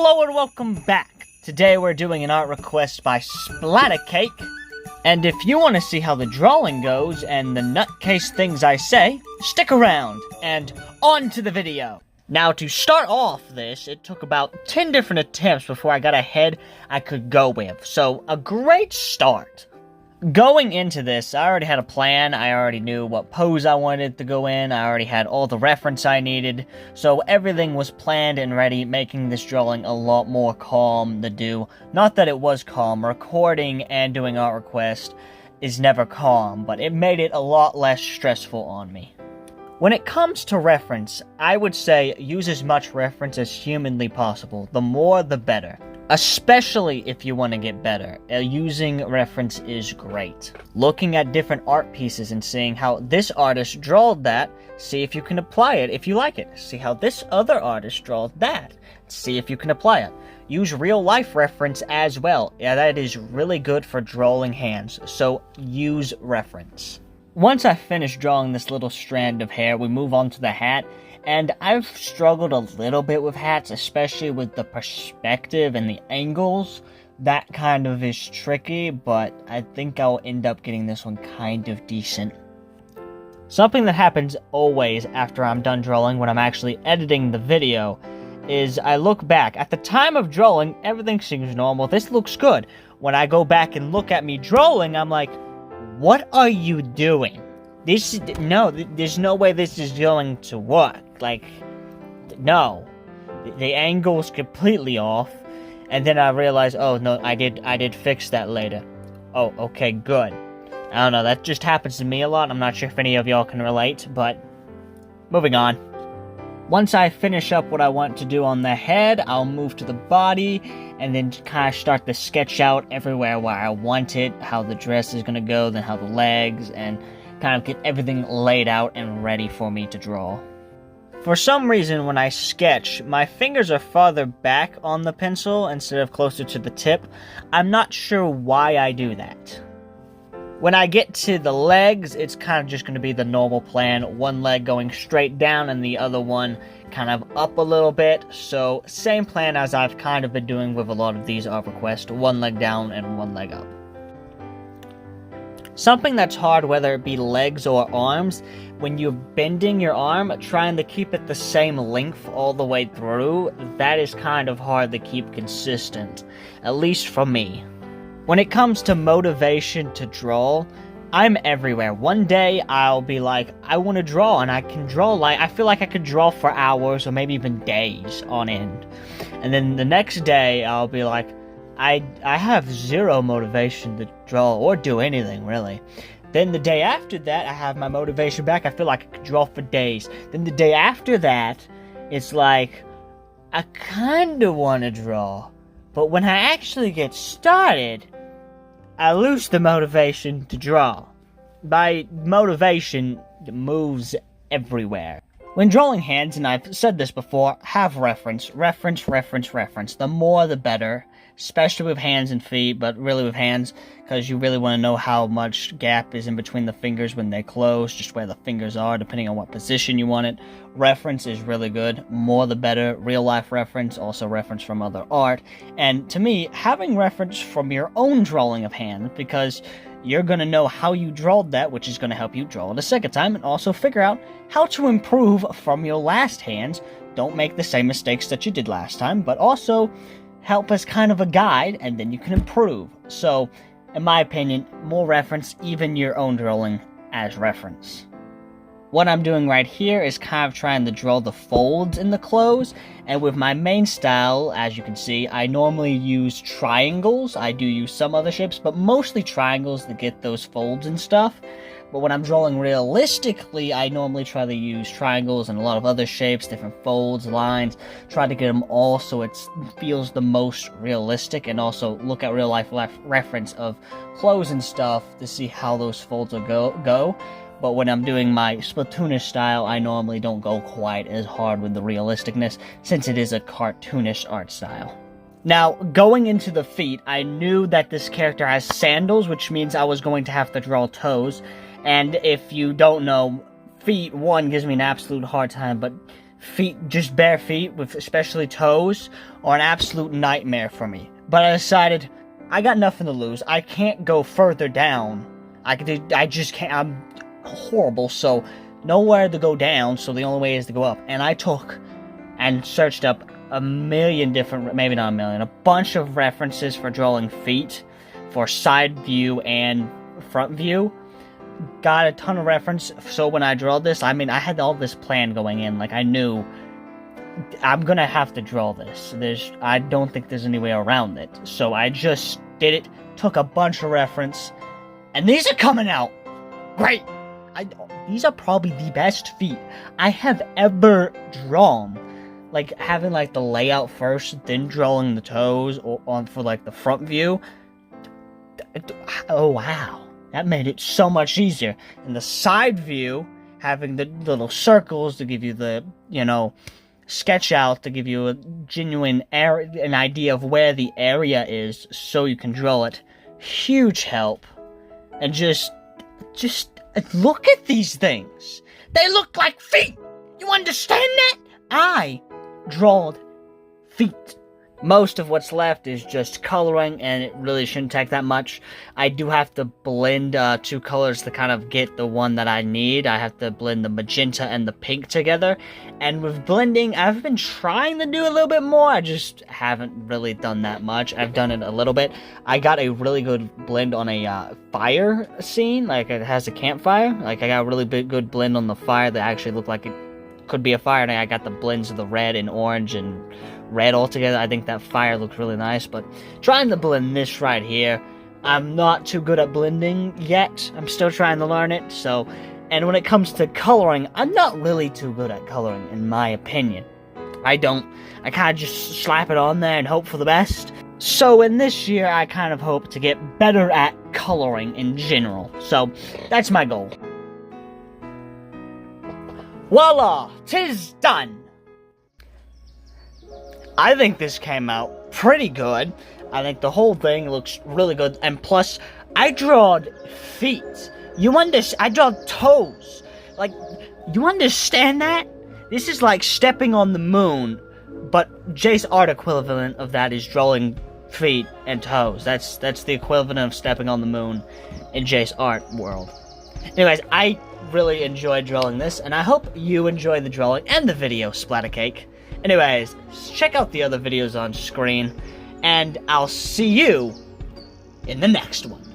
Hello and welcome back. Today we're doing an art request by Splattercake. And if you want to see how the drawing goes and the nutcase things I say, stick around and on to the video. Now to start off this, it took about 10 different attempts before I got a head I could go with. So a great start. Going into this, I already had a plan. I already knew what pose I wanted to go in. I already had all the reference I needed. So everything was planned and ready, making this drawing a lot more calm to do. Not that it was calm. Recording and doing art request is never calm, but it made it a lot less stressful on me. When it comes to reference, I would say use as much reference as humanly possible. The more, the better. Especially if you want to get better. Using reference is great. Looking at different art pieces and seeing how this artist drawed that, see if you can apply it if you like it. See how this other artist drawed that, see if you can apply it. Use real life reference as well. Yeah, that is really good for drawing hands, so use reference. Once I finish drawing this little strand of hair, we move on to the hat. And I've struggled a little bit with hats, especially with the perspective and the angles. That kind of is tricky, but I think I'll end up getting this one kind of decent. Something that happens always after I'm done drawing when I'm actually editing the video is I look back. At the time of drawing, everything seems normal. This looks good. When I go back and look at me drawing, I'm like, what are you doing? There's no way this is going to work. Like, no. The angle's completely off. And then I realized, oh, no, I did fix that later. Oh, okay, good. I don't know, that just happens to me a lot. I'm not sure if any of y'all can relate, but moving on. Once I finish up what I want to do on the head, I'll move to the body, and then kind of start to sketch out everywhere where I want it, how the dress is going to go, then how the legs, and kind of get everything laid out and ready for me to draw. For some reason, when I sketch, my fingers are farther back on the pencil instead of closer to the tip. I'm not sure why I do that. When I get to the legs, it's kind of just going to be the normal plan. One leg going straight down and the other one kind of up a little bit. So, same plan as I've kind of been doing with a lot of these art requests. One leg down and one leg up. Something that's hard, whether it be legs or arms, when you're bending your arm, trying to keep it the same length all the way through, that is kind of hard to keep consistent, at least for me. When it comes to motivation to draw, I'm everywhere. One day, I'll be like, I want to draw, and I can draw I feel like I could draw for hours or maybe even days on end. And then the next day, I'll be like, I have zero motivation to draw or do anything, really. Then the day after that, I have my motivation back. I feel like I could draw for days. Then the day after that, it's like, I kinda wanna draw. But when I actually get started, I lose the motivation to draw. By motivation, it moves everywhere. When drawing hands, and I've said this before, have reference. Reference, reference, reference. The more, the better. Especially with hands and feet, but really with hands, because you really want to know how much gap is in between the fingers when they close, just where the fingers are, depending on what position you want it. Reference is really good. More the better. Real life reference, also reference from other art. And to me, having reference from your own drawing of hand, because you're going to know how you drawed that, which is going to help you draw it a second time, and also figure out how to improve from your last hands. Don't make the same mistakes that you did last time, but also help as kind of a guide, and then you can improve. So, in my opinion, more reference, even your own drawing as reference. What I'm doing right here is kind of trying to draw the folds in the clothes, and with my main style, as you can see, I normally use triangles. I do use some other shapes, but mostly triangles to get those folds and stuff. But when I'm drawing realistically, I normally try to use triangles and a lot of other shapes, different folds, lines, try to get them all so it feels the most realistic, and also look at real life reference of clothes and stuff to see how those folds will go. But when I'm doing my Splatoonish style, I normally don't go quite as hard with the realisticness, since it is a cartoonish art style. Now, going into the feet, I knew that this character has sandals, which means I was going to have to draw toes. And if you don't know, feet, one, gives me an absolute hard time, but feet, just bare feet, with especially toes, are an absolute nightmare for me. But I decided, I got nothing to lose. I can't go further down. I just can't. I'm horrible, so nowhere to go down, so the only way is to go up. And I took and searched up a million different, maybe not a million, a bunch of references for drawing feet, for side view and front view. Got a ton of reference, so when I draw this, I mean, I had all this plan going in, like, I knew I'm gonna have to draw this. I don't think there's any way around it, so I just did it, took a bunch of reference, and these are coming out great. These are probably the best feet I have ever drawn. Like, having, like, the layout first, then drawing the toes for, like, the front view. Oh, wow. That made it so much easier. And the side view, having the little circles to give you the, sketch out, to give you a genuine an idea of where the area is, so you can draw it. Huge help. And just look at these things. They look like feet. You understand that? I drawed feet. Most of what's left is just coloring, and it really shouldn't take that much. I do have to blend two colors to kind of get the one that I need. I have to blend the magenta and the pink together. And with blending, I've been trying to do a little bit more. I just haven't really done that much. I've done it a little bit. I got a really good blend on a fire scene, like it has a campfire. Like, I got a really good blend on the fire that actually looked like it could be a fire, and I got the blends of the red and orange and red all together. I think that fire looks really nice, but trying to blend this right here, I'm not too good at blending yet. I'm still trying to learn it, so, and when it comes to coloring, I'm not really too good at coloring, in my opinion. I kind of just slap it on there and hope for the best. So in this year, I kind of hope to get better at coloring in general, so that's my goal. Voila! 'Tis done! I think this came out pretty good. I think the whole thing looks really good. And plus, I drawed feet. I drawed toes. Like, you understand that? This is like stepping on the moon, but Jay's art equivalent of that is drawing feet and toes. That's the equivalent of stepping on the moon in Jay's art world. Anyways, I really enjoyed drawing this, and I hope you enjoy the drawing and the video, Splattercake. Anyways, check out the other videos on screen, and I'll see you in the next one.